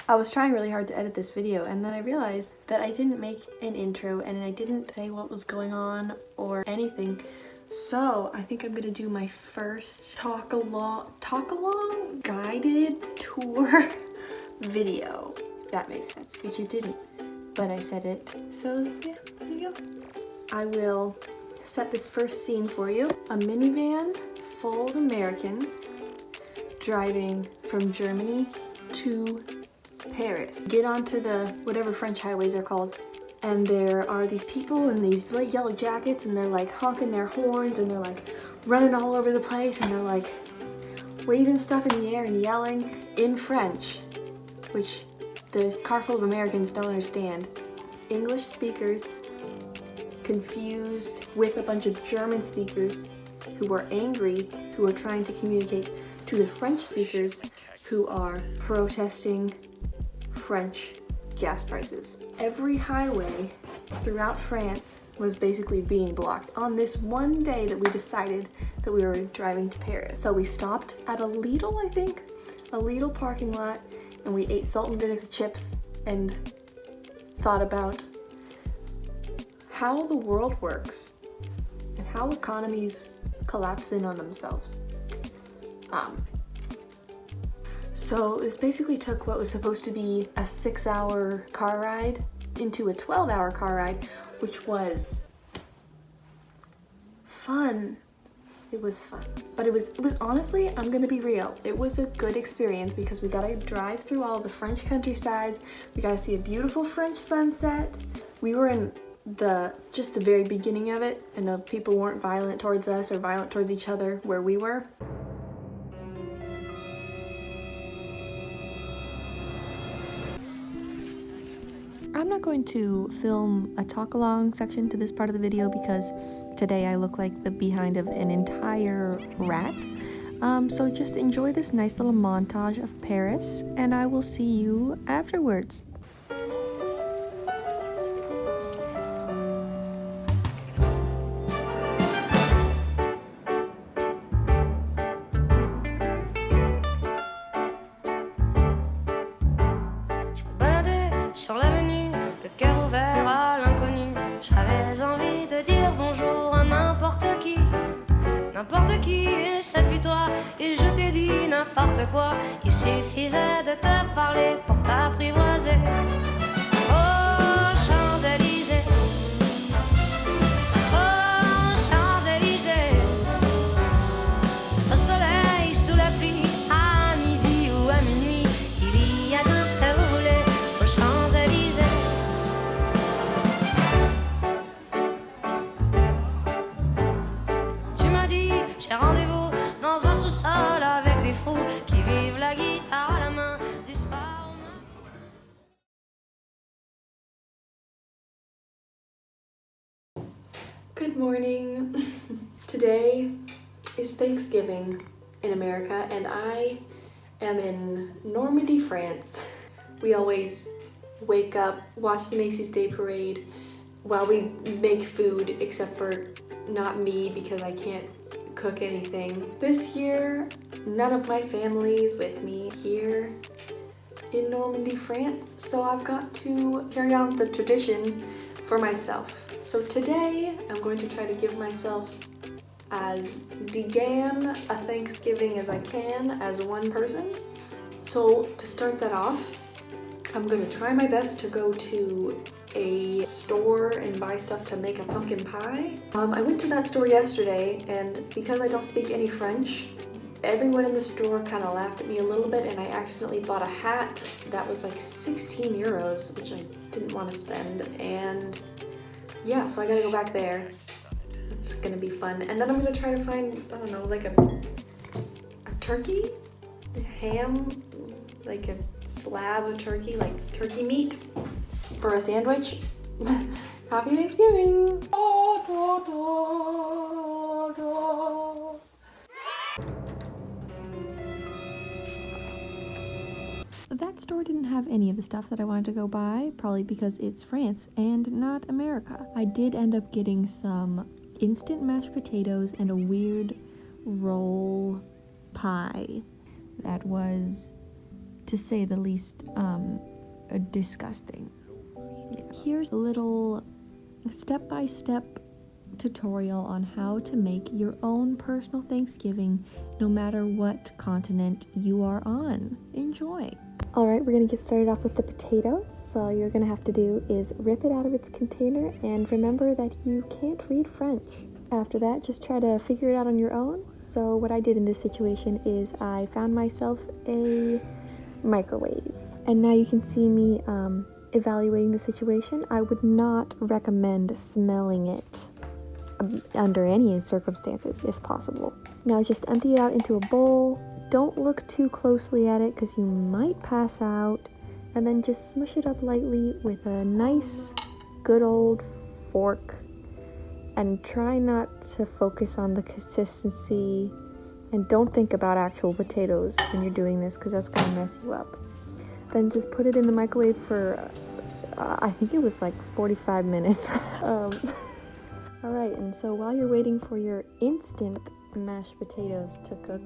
I was trying really hard to edit this video, and then I realized that I didn't make an intro and I didn't say what was going on or anything. So I think I'm gonna do my first talk along guided tour video. If that makes sense, which it didn't, but I said it. So yeah, there you go. I will set this first scene for you. A minivan full of Americans driving from Germany to Paris. Get onto the whatever French highways are called, and there are these people in these light yellow jackets, and they're like honking their horns, and they're like running all over the place, and they're like waving stuff in the air and yelling in French, which the car full of Americans don't understand. English speakers confused with a bunch of German speakers who are angry, who are trying to communicate to the French speakers who are protesting French gas prices. Every highway throughout France was basically being blocked on this one day that we decided that we were driving to Paris. So we stopped at a Lidl, I think, a Lidl parking lot, and we ate salt and vinegar chips and thought about how the world works and how economies collapse in on themselves. So this basically took what was supposed to be a 6-hour car ride into a 12-hour car ride, which was fun. It was fun, but it was honestly, I'm gonna be real, it was a good experience because we got to drive through all the French countrysides. We got to see a beautiful French sunset. We were in just the very beginning of it, and the people weren't violent towards us or violent towards each other where we were. I'm not going to film a talk-along section to this part of the video because today I look like the behind of an entire rat. So just enjoy this nice little montage of Paris, and I will see you afterwards. Sur l'avenue, le cœur ouvert à l'inconnu, j'avais envie de dire bonjour à n'importe qui, et c'est puis toi, et je t'ai dit n'importe quoi, il suffisait de te parler pour t'apprivoiser. Oh, Champs-Élysées, oh, Champs-Élysées, au soleil, sous la pluie, à midi ou à minuit, il y a tout ce que vous voulez. J'ai rendez-vous dans un sous-sol avec des fous qui vivent la guitare à la main du soir au matin. Good morning. Today is Thanksgiving in America, and I am in Normandy, France. We always wake up, watch the Macy's Day Parade while we make food, except for not me because I can't cook anything. This year, none of my family is with me here in Normandy, France, so I've got to carry on the tradition for myself. So today, I'm going to try to give myself as degan a Thanksgiving as I can as one person. So to start that off, I'm gonna try my best to go to a store and buy stuff to make a pumpkin pie. I went to that store yesterday, and because I don't speak any French, everyone in the store kind of laughed at me a little bit, and I accidentally bought a hat that was like 16 euros, which I didn't want to spend, and yeah, so I gotta go back there. It's gonna be fun. And then I'm gonna try to find, I don't know, like a turkey? A ham? Like a slab of turkey, like turkey meat for a sandwich. Happy Thanksgiving! That store didn't have any of the stuff that I wanted to go buy, probably because it's France and not America. I did end up getting some instant mashed potatoes and a weird roll pie that was, to to say the least, disgusting. Yeah. Here's a little step-by-step tutorial on how to make your own personal Thanksgiving no matter what continent you are on. Enjoy! Alright, we're going to get started off with the potatoes. So all you're going to have to do is rip it out of its container and remember that you can't read French. After that, just try to figure it out on your own. So what I did in this situation is I found myself a microwave. And now you can see me evaluating the situation. I would not recommend smelling it under any circumstances if possible. Now just empty it out into a bowl. Don't look too closely at it because you might pass out, and then just smush it up lightly with a nice good old fork, and try not to focus on the consistency, and don't think about actual potatoes when you're doing this because that's going to mess you up. Then just put it in the microwave for I think it was like 45 minutes. Alright, and so while you're waiting for your instant mashed potatoes to cook,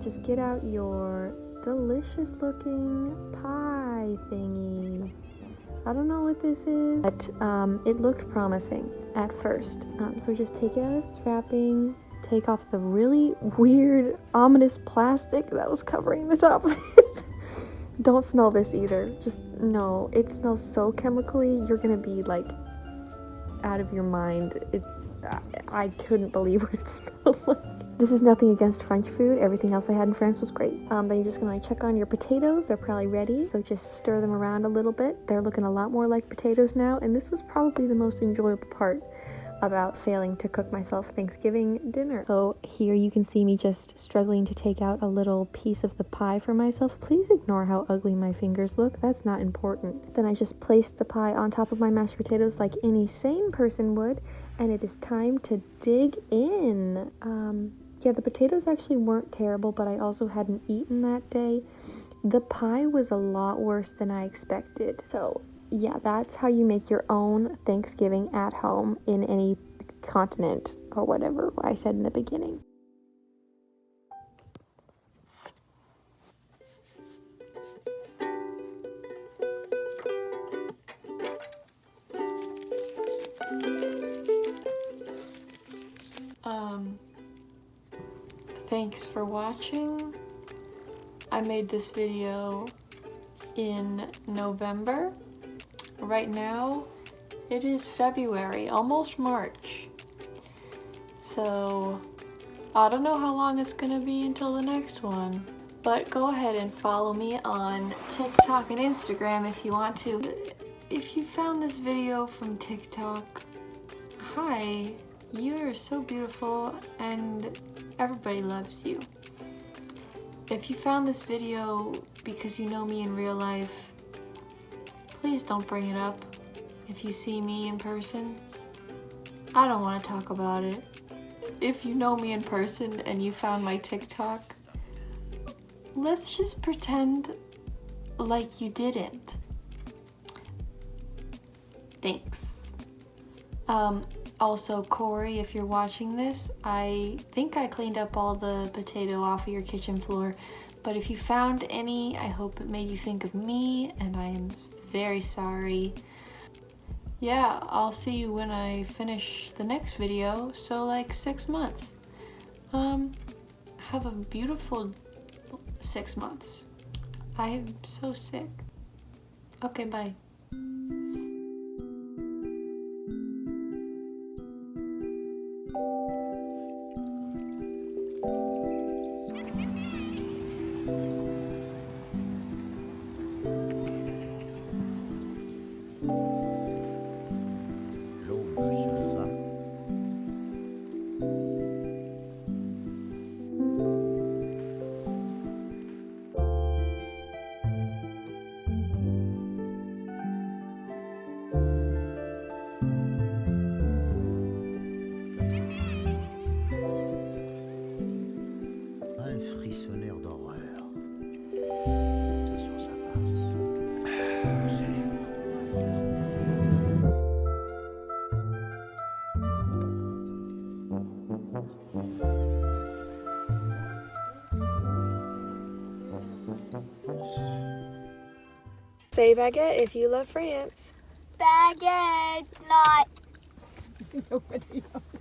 just get out your delicious looking pie thingy. I don't know what this is, but it looked promising at first. So just take it out of its wrapping, take off the really weird, ominous plastic that was covering the top of it. Don't smell this either. Just, no, it smells so chemically, you're gonna be like out of your mind. I couldn't believe what it smelled like. This is nothing against French food. Everything else I had in France was great. Then you're just gonna check on your potatoes. They're probably ready. So just stir them around a little bit. They're looking a lot more like potatoes now. And this was probably the most enjoyable part about failing to cook myself Thanksgiving dinner. So here you can see me just struggling to take out a little piece of the pie for myself. Please ignore how ugly my fingers look. That's not important. Then I just placed the pie on top of my mashed potatoes like any sane person would, and it is time to dig in. Yeah, the potatoes actually weren't terrible, but I also hadn't eaten that day. The pie was a lot worse than I expected. So yeah, that's how you make your own Thanksgiving at home in any continent or whatever I said in the beginning. Thanks for watching. I made this video in November. Right now, it is February, almost March. So, I don't know how long it's gonna be until the next one. But go ahead and follow me on TikTok and Instagram if you want to. If you found this video from TikTok, hi, you're so beautiful and everybody loves you. If you found this video because you know me in real life, please don't bring it up. If you see me in person, I don't want to talk about it. If you know me in person and you found my TikTok, let's just pretend like you didn't. Thanks. Also, Corey, if you're watching this, I think I cleaned up all the potato off of your kitchen floor, but if you found any, I hope it made you think of me, and I am very sorry. Yeah, I'll see you when I finish the next video, so like 6 months. Have a beautiful 6 months. I'm so sick. Okay, bye. Say baguette if you love France. Baguette, not. Nobody knows.